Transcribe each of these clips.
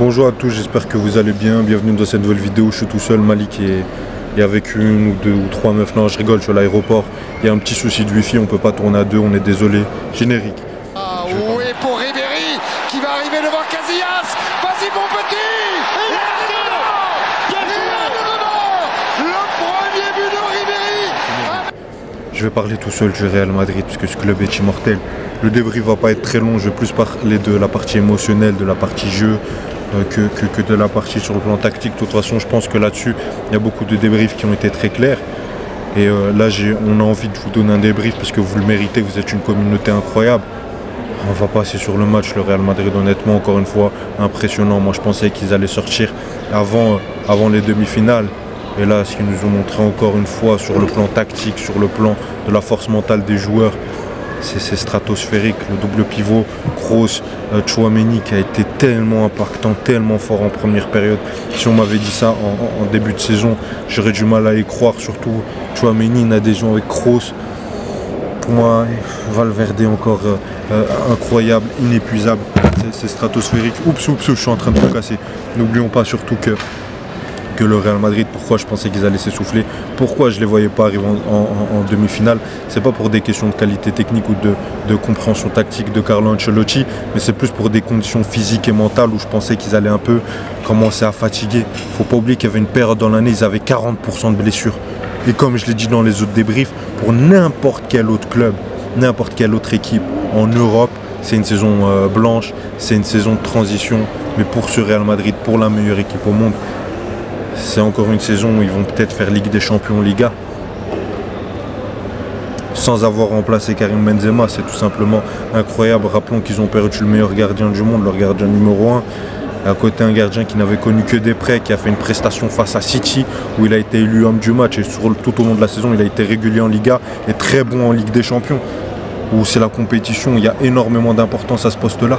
Bonjour à tous, j'espère que vous allez bien. Bienvenue dans cette nouvelle vidéo. Je suis tout seul, Malik est avec une ou deux ou trois meufs. Non, je rigole, je suis à l'aéroport. Il y a un petit souci de wifi, on peut pas tourner à deux, on est désolé. Générique. Ah oui, pour Ribéry qui va arriver devant Casillas. Vas-y mon petit. Il est dedans. Le premier but de Ribéry. Je vais parler tout seul du Real Madrid parce que ce club est immortel. Le débrief va pas être très long, je vais plus parler de la partie émotionnelle, de la partie jeu, que de la partie sur le plan tactique. De toute façon, je pense que là-dessus, il y a beaucoup de débriefs qui ont été très clairs. Et là, on a envie de vous donner un débrief parce que vous le méritez, vous êtes une communauté incroyable. On va passer sur le match, le Real Madrid, honnêtement, encore une fois, impressionnant. Moi, je pensais qu'ils allaient sortir avant les demi-finales. Et là, ce qu'ils nous ont montré encore une fois sur le plan tactique, sur le plan de la force mentale des joueurs, c'est stratosphérique. Le double pivot, Kroos, Tchouaméni qui a été tellement impactant, tellement fort en première période. Si on m'avait dit ça en début de saison, j'aurais du mal à y croire. Surtout Tchouaméni, une adhésion avec Kroos. Pour moi, Valverde encore incroyable, inépuisable. C'est stratosphérique. Oups, je suis en train de me casser. N'oublions pas surtout que le Real Madrid, pourquoi je pensais qu'ils allaient s'essouffler, pourquoi je ne les voyais pas arriver en demi-finale, c'est pas pour des questions de qualité technique ou de compréhension tactique de Carlo Ancelotti, mais c'est plus pour des conditions physiques et mentales où je pensais qu'ils allaient un peu commencer à fatiguer. Faut pas oublier qu'il y avait une période dans l'année, ils avaient 40% de blessures. Et comme je l'ai dit dans les autres débriefs, pour n'importe quel autre club, n'importe quelle autre équipe en Europe, c'est une saison blanche, c'est une saison de transition, mais pour ce Real Madrid, pour la meilleure équipe au monde, c'est encore une saison où ils vont peut-être faire Ligue des Champions, Liga. Sans avoir remplacé Karim Benzema, c'est tout simplement incroyable. Rappelons qu'ils ont perdu le meilleur gardien du monde, leur gardien numéro 1. Et à côté, un gardien qui n'avait connu que des prêts, qui a fait une prestation face à City, où il a été élu homme du match. Et tout au long de la saison, il a été régulier en Liga et très bon en Ligue des Champions. Où c'est la compétition, il y a énormément d'importance à ce poste-là.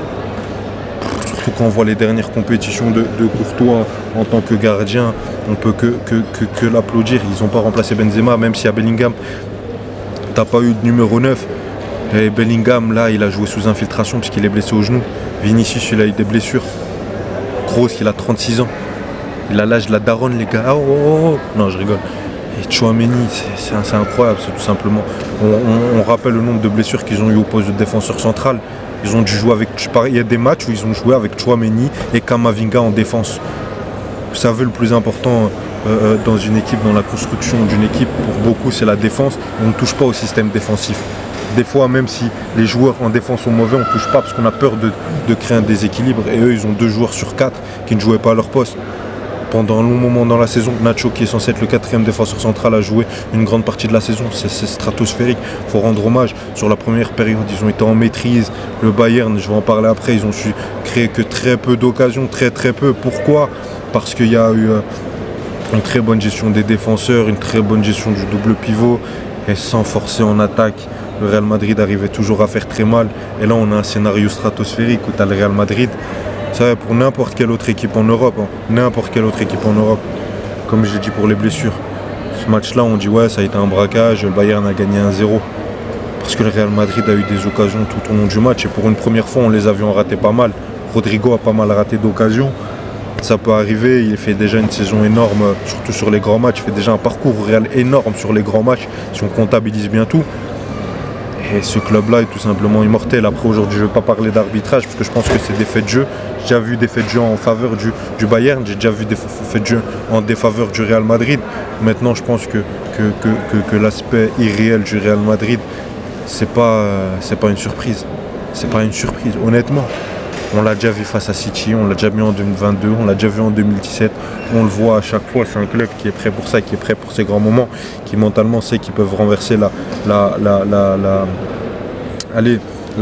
Surtout quand on voit les dernières compétitions de Courtois en tant que gardien, on peut que l'applaudir. Ils n'ont pas remplacé Benzema, même si à Bellingham, t'as pas eu de numéro 9. Et Bellingham, là, il a joué sous infiltration puisqu'il est blessé au genou. Vinicius, il a eu des blessures. Kroos, il a 36 ans. Il a l'âge de la daronne, les gars. Oh. Non, je rigole. Et Tchouaméni, c'est incroyable, c'est tout simplement. On rappelle le nombre de blessures qu'ils ont eu au poste de défenseur central. Ils ont dû jouer avec. Il y a des matchs où ils ont joué avec Tchouaméni et Kamavinga en défense. Vous savez, le plus important dans une équipe, dans la construction d'une équipe, pour beaucoup, c'est la défense. On ne touche pas au système défensif. Des fois, même si les joueurs en défense sont mauvais, on ne touche pas parce qu'on a peur de créer un déséquilibre. Et eux, ils ont 2 joueurs sur 4 qui ne jouaient pas à leur poste. Pendant un long moment dans la saison, Nacho, qui est censé être le 4e défenseur central, a joué une grande partie de la saison. C'est stratosphérique. Il faut rendre hommage. Sur la première période, ils ont été en maîtrise. Le Bayern, je vais en parler après, ils ont su créer que très peu d'occasions, très peu. Pourquoi? Parce qu'il y a eu une très bonne gestion des défenseurs, une très bonne gestion du double pivot. Et sans forcer en attaque, le Real Madrid arrivait toujours à faire très mal. Et là, on a un scénario stratosphérique où tu as le Real Madrid. Ça va pour n'importe quelle autre équipe en Europe. N'importe quelle autre équipe en Europe. Comme je l'ai dit pour les blessures. Ce match-là, on dit ouais, ça a été un braquage. Le Bayern a gagné 1-0. Parce que le Real Madrid a eu des occasions tout au long du match. Et pour une première fois, on les avait raté pas mal. Rodrigo a pas mal raté d'occasions. Ça peut arriver. Il fait déjà une saison énorme, surtout sur les grands matchs. Il fait déjà un parcours Real énorme sur les grands matchs, si on comptabilise bien tout. Et ce club-là est tout simplement immortel. Après, aujourd'hui, je ne vais pas parler d'arbitrage parce que je pense que c'est des faits de jeu. J'ai déjà vu des faits de jeu en faveur du Bayern. J'ai déjà vu des faits de jeu en défaveur du Real Madrid. Maintenant, je pense que l'aspect irréel du Real Madrid, c'est pas une surprise. C'est pas une surprise, honnêtement. On l'a déjà vu face à City, on l'a déjà vu en 2022, on l'a déjà vu en 2017. On le voit à chaque fois, c'est un club qui est prêt pour ça, qui est prêt pour ces grands moments, qui mentalement sait qu'ils peuvent renverser la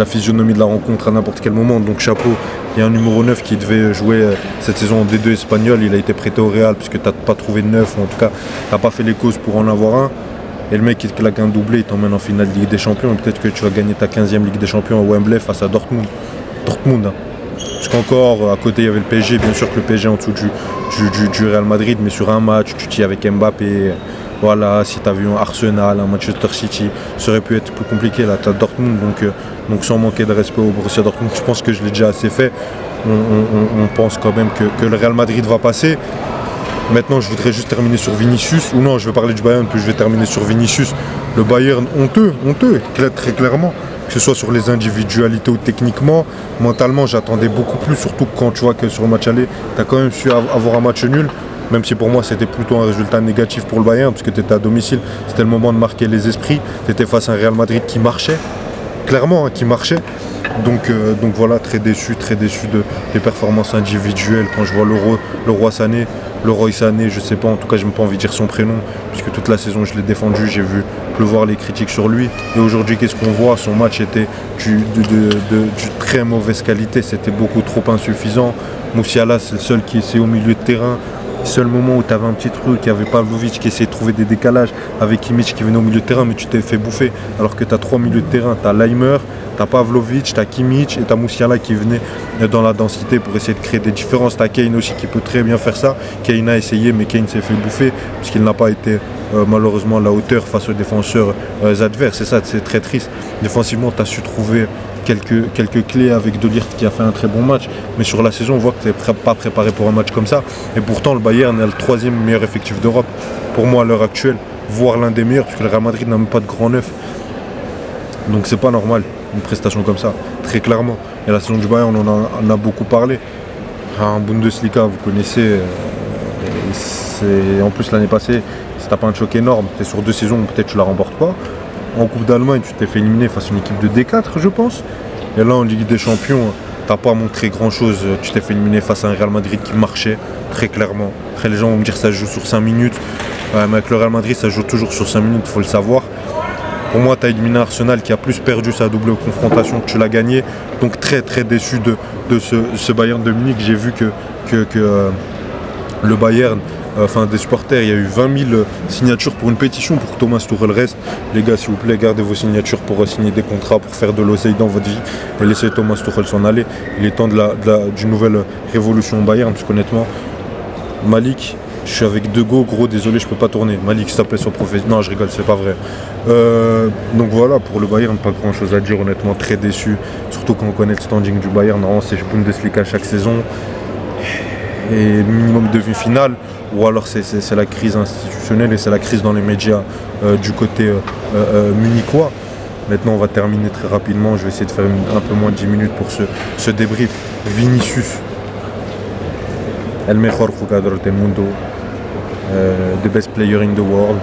physionomie de la rencontre à n'importe quel moment. Donc chapeau, il y a un numéro 9 qui devait jouer cette saison en D2 espagnol, il a été prêté au Real puisque tu n'as pas trouvé de 9, ou en tout cas tu n'as pas fait les causes pour en avoir un. Et le mec, il te claque un doublé, il t'emmène en finale de Ligue des Champions, et peut-être que tu vas gagner ta 15e Ligue des Champions à Wembley face à Dortmund. Parce qu'encore, à côté, il y avait le PSG. Bien sûr que le PSG est en dessous du Real Madrid, mais sur un match, tu t'y avec Mbappé. Voilà, si tu as vu un Arsenal, un Manchester City, ça aurait pu être plus compliqué. Là, tu as Dortmund, donc sans manquer de respect au Borussia Dortmund, je pense que je l'ai déjà assez fait. On pense quand même que le Real Madrid va passer. Maintenant, je voudrais juste terminer sur Vinicius. Ou non, je vais parler du Bayern, puis je vais terminer sur Vinicius. Le Bayern, honteux, très clairement. Que ce soit sur les individualités ou techniquement. Mentalement, j'attendais beaucoup plus, surtout quand tu vois que sur le match aller, tu as quand même su avoir un match nul. Même si pour moi c'était plutôt un résultat négatif pour le Bayern, parce que tu étais à domicile, c'était le moment de marquer les esprits. Tu étais face à un Real Madrid qui marchait, clairement, hein, qui marchait. Donc voilà, très déçu des performances individuelles. Quand je vois Leroy Sané, je sais pas, en tout cas j'ai même pas envie de dire son prénom, puisque toute la saison je l'ai défendu, j'ai vu pleuvoir les critiques sur lui. Et aujourd'hui, qu'est-ce qu'on voit? Son match était de très mauvaise qualité, c'était beaucoup trop insuffisant. Moussiala, c'est le seul qui essaie au milieu de terrain. Seul moment où tu avais un petit truc, il y avait Pavlovic qui essayait de trouver des décalages, avec Kimmich qui venait au milieu de terrain, mais tu t'es fait bouffer. Alors que tu as 3 milieux de terrain, tu as Leimer, tu as Pavlovic, tu as Kimmich et tu as Moussiala qui venait dans la densité pour essayer de créer des différences. Tu as Kane aussi qui peut très bien faire ça. Kane a essayé, mais Kane s'est fait bouffer puisqu'il n'a pas été malheureusement à la hauteur face aux défenseurs adverses. C'est ça, c'est très triste. Défensivement, tu as su trouver quelques clés avec De Ligt qui a fait un très bon match, mais sur la saison on voit que tu n'es pas préparé pour un match comme ça, et pourtant le Bayern est le 3e meilleur effectif d'Europe pour moi à l'heure actuelle, voire l'un des meilleurs, puisque le Real Madrid n'a même pas de grand neuf, donc c'est pas normal une prestation comme ça, très clairement. Et la saison du Bayern on en a beaucoup parlé, en Bundesliga vous connaissez, en plus l'année passée ça t'a pas un choc énorme, tu es sur 2 saisons, peut-être tu la remportes pas. En Coupe d'Allemagne, tu t'es fait éliminer face à une équipe de D4, je pense. Et là, en Ligue des Champions, tu n'as pas montré grand-chose. Tu t'es fait éliminer face à un Real Madrid qui marchait, très clairement. Après, les gens vont me dire que ça se joue sur 5 minutes. Mais avec le Real Madrid, ça se joue toujours sur 5 minutes, il faut le savoir. Pour moi, tu as éliminé Arsenal qui a plus perdu sa double confrontation que tu l'as gagné. Donc très déçu de ce Bayern de Munich. J'ai vu que le Bayern... Enfin des supporters, il y a eu 20 000 signatures pour une pétition pour que Thomas Tuchel reste. Les gars, s'il vous plaît, gardez vos signatures pour signer des contrats, pour faire de l'oseille dans votre vie et laissez Thomas Tuchel s'en aller. Il est temps d'une nouvelle révolution au Bayern, parce qu'honnêtement, Malik, je suis avec De Gaulle, gros, désolé, je peux pas tourner. Malik, s'il te plaît, sois professionnel. Non, je rigole, c'est pas vrai. Donc voilà, pour le Bayern, pas grand chose à dire, honnêtement, très déçu. Surtout quand on connaît le standing du Bayern, normalement c'est Bundesliga chaque saison. Et minimum de demi-finale, ou alors c'est la crise institutionnelle et c'est la crise dans les médias du côté munichois. Maintenant on va terminer très rapidement, je vais essayer de faire un peu moins de 10 minutes pour ce débrief. Vinicius, El mejor jugador del mundo, the best player in the world,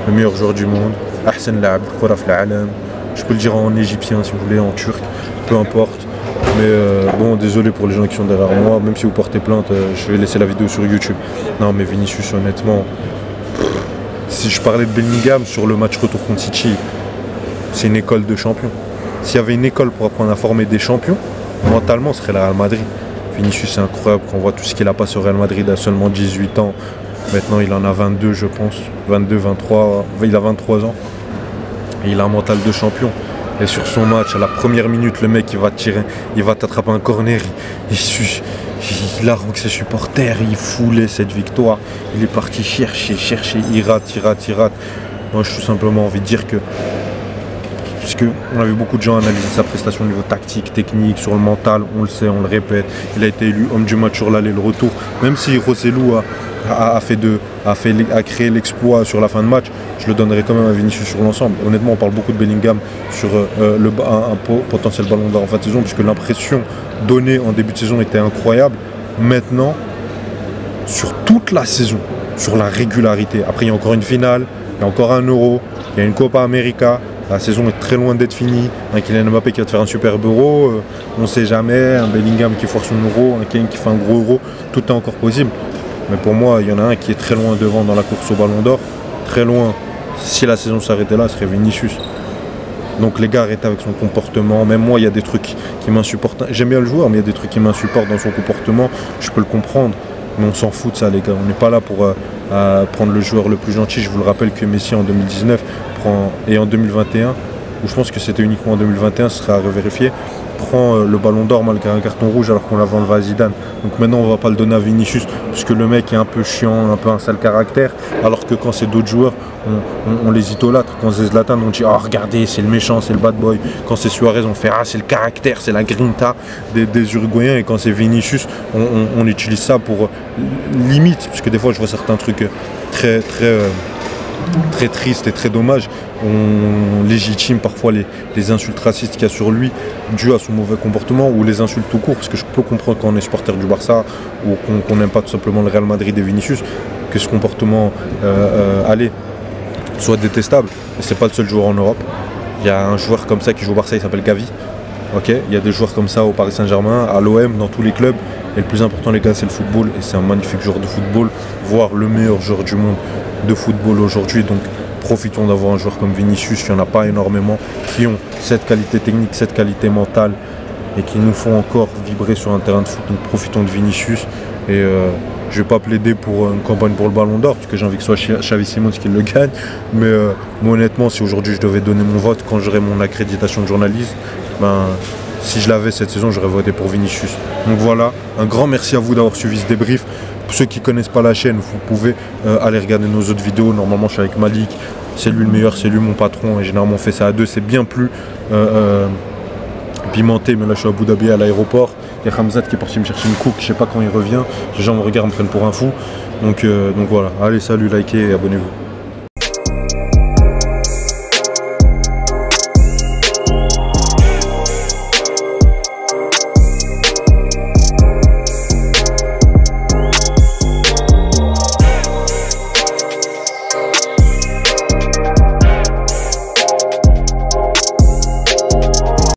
le meilleur joueur du monde, Ahsen Laab Kora fi l'Alam. Je peux le dire en égyptien si vous voulez, en turc, peu importe. Mais bon, désolé pour les gens qui sont derrière moi, même si vous portez plainte, je vais laisser la vidéo sur YouTube. Non mais Vinicius, honnêtement, si je parlais de Bellingham sur le match retour contre City, c'est une école de champions. S'il y avait une école pour apprendre à former des champions, mentalement ce serait le Real Madrid. Vinicius, c'est incroyable quand on voit tout ce qu'il a passé au Real Madrid à seulement 18 ans. Maintenant il en a 22 je pense, 22, 23, il a 23 ans. Et il a un mental de champion. Et sur son match, à la première minute, le mec il va tirer, il va t'attraper un corner, il harangue ses supporters, il foulait cette victoire, il est parti chercher, il rate. Moi j'ai tout simplement envie de dire que, puisque on a vu beaucoup de gens analyser sa prestation au niveau tactique, technique, sur le mental, on le sait, on le répète, il a été élu homme du match sur l'aller, le retour, même si Rossellou a créé l'exploit sur la fin de match, je le donnerai quand même à Vinicius sur l'ensemble. Honnêtement, on parle beaucoup de Bellingham sur un potentiel ballon d'or en fin de saison, puisque l'impression donnée en début de saison était incroyable. Maintenant, sur toute la saison, sur la régularité, après il y a encore une finale, il y a encore un Euro, il y a une Copa América, la saison est très loin d'être finie. Un Kylian Mbappé qui va te faire un super Euro, on ne sait jamais, un Bellingham qui force son Euro, un Kane qui fait un gros Euro, tout est encore possible. Mais pour moi, il y en a un qui est très loin devant dans la course au Ballon d'Or. Très loin, si la saison s'arrêtait là, ce serait Vinicius. Donc les gars, arrêtez avec son comportement. Même moi, il y a des trucs qui m'insupportent. J'aime bien le joueur, mais il y a des trucs qui m'insupportent dans son comportement. Je peux le comprendre. Mais on s'en fout de ça, les gars. On n'est pas là pour prendre le joueur le plus gentil. Je vous le rappelle que Messi, en 2019, et en 2021, où je pense que c'était uniquement en 2021, ce serait à revérifier, prend le ballon d'or malgré un carton rouge alors qu'on l'avait enlevé à Zidane. Donc maintenant on va pas le donner à Vinicius puisque le mec est un peu chiant, un peu un sale caractère, alors que quand c'est d'autres joueurs, on les idolâtre. Quand c'est Zlatan, on dit oh regardez c'est le méchant, c'est le bad boy. Quand c'est Suarez, on fait ah c'est le caractère, c'est la grinta des Uruguayens. Et quand c'est Vinicius, on utilise ça pour limite, parce que des fois je vois certains trucs très triste et très dommage. On légitime parfois les insultes racistes qu'il y a sur lui dû à son mauvais comportement ou les insultes tout court, parce que je peux comprendre quand on est supporter du Barça ou qu'on n'aime pas tout simplement le Real Madrid et Vinicius que ce comportement soit détestable. Et c'est pas le seul joueur en Europe. Il y a un joueur comme ça qui joue au Barça, il s'appelle Gavi. Okay, il y a des joueurs comme ça au Paris Saint-Germain, à l'OM, dans tous les clubs. Et le plus important les gars, c'est le football. Et c'est un magnifique joueur de football, voire le meilleur joueur du monde de football aujourd'hui. Donc profitons d'avoir un joueur comme Vinicius, il n'y en a pas énormément, qui ont cette qualité technique, cette qualité mentale et qui nous font encore vibrer sur un terrain de foot. Donc profitons de Vinicius. Et je ne vais pas plaider pour une campagne pour le Ballon d'Or, parce que j'ai envie que ce soit Xavi Simons qui le gagne. Mais moi, honnêtement, si aujourd'hui je devais donner mon vote quand j'aurais mon accréditation de journaliste, si je l'avais cette saison, j'aurais voté pour Vinicius. Donc voilà, un grand merci à vous d'avoir suivi ce débrief. Pour ceux qui ne connaissent pas la chaîne, vous pouvez aller regarder nos autres vidéos. Normalement, je suis avec Malik, c'est lui le meilleur, c'est lui mon patron. Et généralement, on fait ça à deux, c'est bien plus pimenté. Mais là, je suis à Abu Dhabi à l'aéroport. Il y a Hamzat qui est parti me chercher une coupe, je ne sais pas quand il revient. Les gens me regardent, me prennent pour un fou. Donc voilà, allez, salut, likez et abonnez-vous.